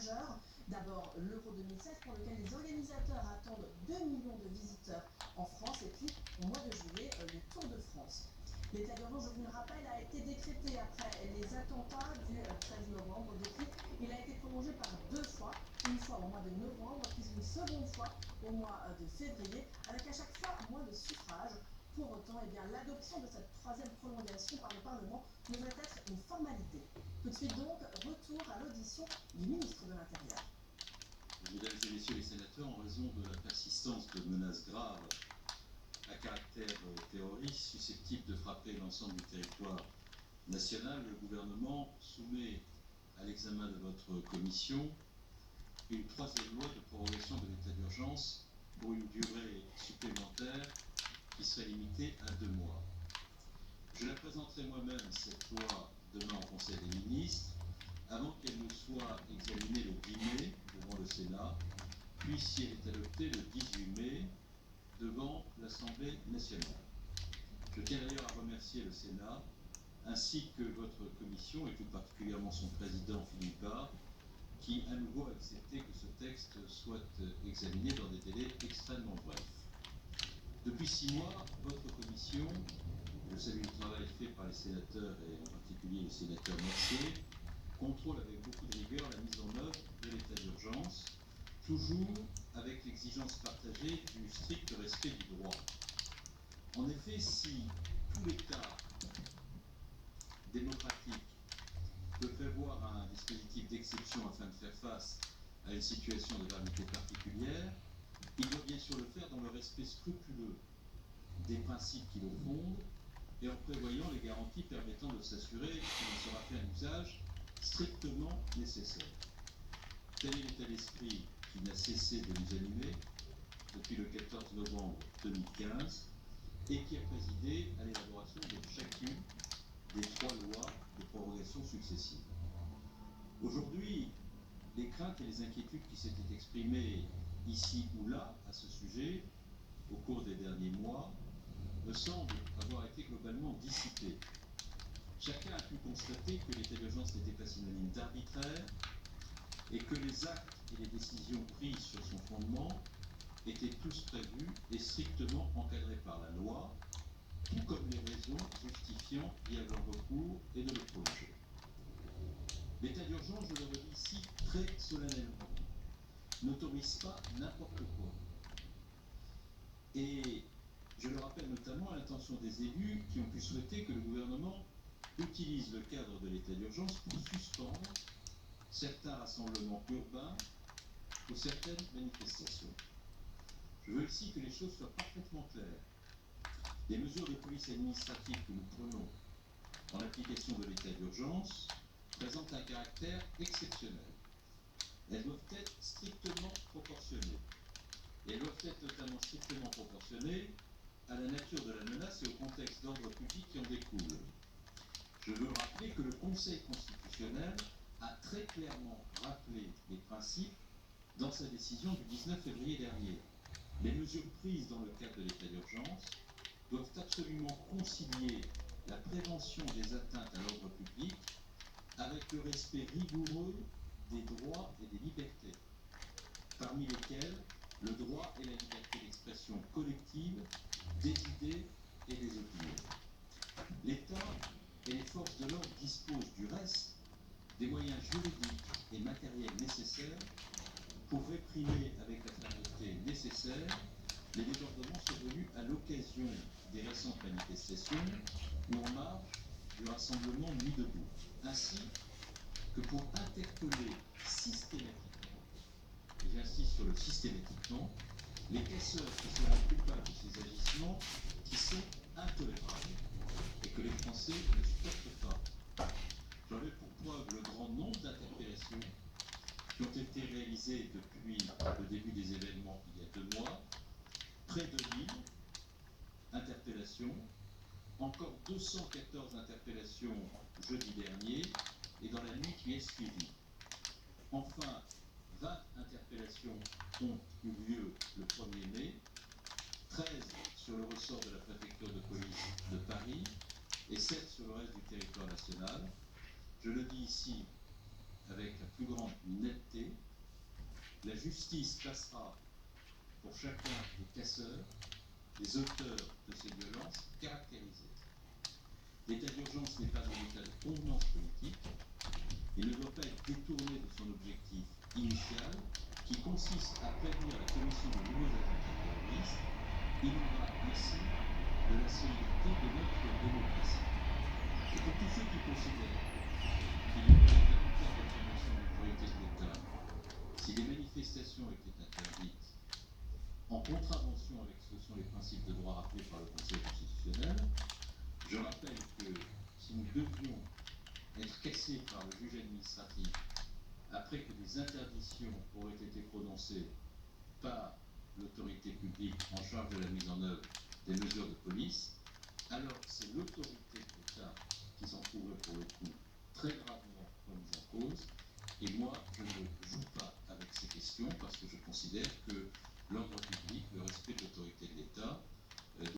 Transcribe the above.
majeurs. D'abord l'Euro 2016 pour lequel les organisateurs attendent 2 millions de visiteurs en France et puis au mois de juillet le Tour de France. L'état d'urgence, je vous le rappelle, a été décrété après les attentats du 13 novembre. Depuis, il a été prolongé par 2 fois, une fois au mois de novembre, puis une seconde fois au mois de février, avec à chaque fois moins de suffrages. Pour autant, l'adoption de cette troisième prolongation par le Parlement devrait être une formalité. Tout de suite donc, retour à l'audition du ministre de l'Intérieur. Mesdames et messieurs les sénateurs, en raison de la persistance de menaces graves à caractère terroriste susceptibles de frapper l'ensemble du territoire national, le gouvernement soumet à l'examen de votre commission une troisième loi de prorogation de l'état d'urgence pour une durée supplémentaire qui serait limitée à 2 mois. Je la présenterai moi-même, cette loi, demain au Conseil des ministres, avant qu'elle ne soit examinée le 10 mai devant le Sénat, puis si elle est adoptée le 18 mai devant l'Assemblée nationale. Je tiens d'ailleurs à remercier le Sénat, ainsi que votre commission, et tout particulièrement son président Philippe Bas, qui à nouveau a accepté que ce texte soit examiné dans des délais extrêmement brefs. Depuis 6 mois, votre commission, je salue le travail fait par les sénateurs et en particulier le sénateur Mercier, contrôle avec beaucoup de rigueur la mise en œuvre de l'état d'urgence, toujours avec l'exigence partagée du strict respect du droit. En effet, si tout l'État démocratique peut prévoir un dispositif d'exception afin de faire face à une situation de gravité particulière, il doit bien sûr le faire dans le respect scrupuleux des principes qui le fondent et en prévoyant les garanties permettant de s'assurer qu'il en sera fait un usage strictement nécessaire. Tel est l'état d'esprit qui n'a cessé de nous animer depuis le 14 novembre 2015 et qui a présidé à l'élaboration de chacune des 3 lois de prorogation successives. Aujourd'hui, les craintes et les inquiétudes qui s'étaient exprimées ici ou là à ce sujet au cours des derniers mois me semblent avoir été globalement dissipées. Chacun a pu constater que l'état d'urgence n'était pas synonyme d'arbitraire et que les actes et les décisions prises sur son fondement étaient tous prévus et strictement encadrés par la loi, tout comme les raisons justifiant d'y avoir recours et de le prolonger. L'état d'urgence, je le redis ici très solennellement, n'autorise pas n'importe quoi. Et je le rappelle notamment à l'intention des élus qui ont pu souhaiter que le gouvernement utilise le cadre de l'état d'urgence pour suspendre certains rassemblements urbains ou certaines manifestations. Je veux ici que les choses soient parfaitement claires. Les mesures de police administrative que nous prenons en application de l'état d'urgence présentent un caractère exceptionnel. Elles doivent être strictement proportionnées. Et elles doivent être notamment strictement proportionnées à la nature de la menace et au contexte d'ordre public qui en découle. Je veux rappeler que le Conseil constitutionnel a très clairement rappelé les principes dans sa décision du 19 février dernier. Les mesures prises dans le cadre de l'état d'urgence doivent absolument concilier la prévention des atteintes à l'ordre public avec le respect rigoureux des droits et des libertés, parmi lesquels le droit et la liberté d'expression collective des idées et des opinions. L'État et les forces de l'ordre disposent du reste des moyens juridiques et matériels nécessaires pour réprimer avec la fermeté nécessaire les débordements survenus à l'occasion des récentes manifestations ou en marge du rassemblement Nuit debout, ainsi que pour interpeller systématiquement, et j'insiste sur le systématiquement, les casseurs qui seront coupables de ces agissements qui sont intolérables et que les Français ne supportent pas. J'en veux pour preuve le grand nombre d'interpellations qui ont été réalisées depuis le début des événements il y a 2 mois, près de 1000 interpellations, encore 214 interpellations jeudi dernier et dans la nuit qui est suivie. Enfin, 20 interpellations ont eu lieu le 1er mai, 13 sur le ressort de la préfecture de police de Paris et 7 sur le reste du territoire national. Je le dis ici avec la plus grande netteté, justice placera pour chacun des casseurs, des auteurs de ces violences caractérisées. L'état d'urgence n'est pas un état de convenance politique. Il ne doit pas être détourné de son objectif initial, qui consiste à prévenir la commission de nouveaux attentats terroristes. Il y va ainsi de la solidité de notre démocratie. Et pour tous ceux qui considèrent qu'il y aurait davantage d'affirmation de l'autorité de l'État si les manifestations étaient interdites en contravention avec ce que sont les principes de droit rappelés par le Conseil constitutionnel, je rappelle que si nous devions être cassés par le juge administratif après que des interdictions auraient été prononcées par l'autorité publique en charge de la mise en œuvre des mesures de police, alors c'est l'autorité de l'État qui s'en trouverait pour le coup très gravement remise en cause. Et moi, je ne joue pas avec ces questions parce que je considère que l'ordre public, le respect de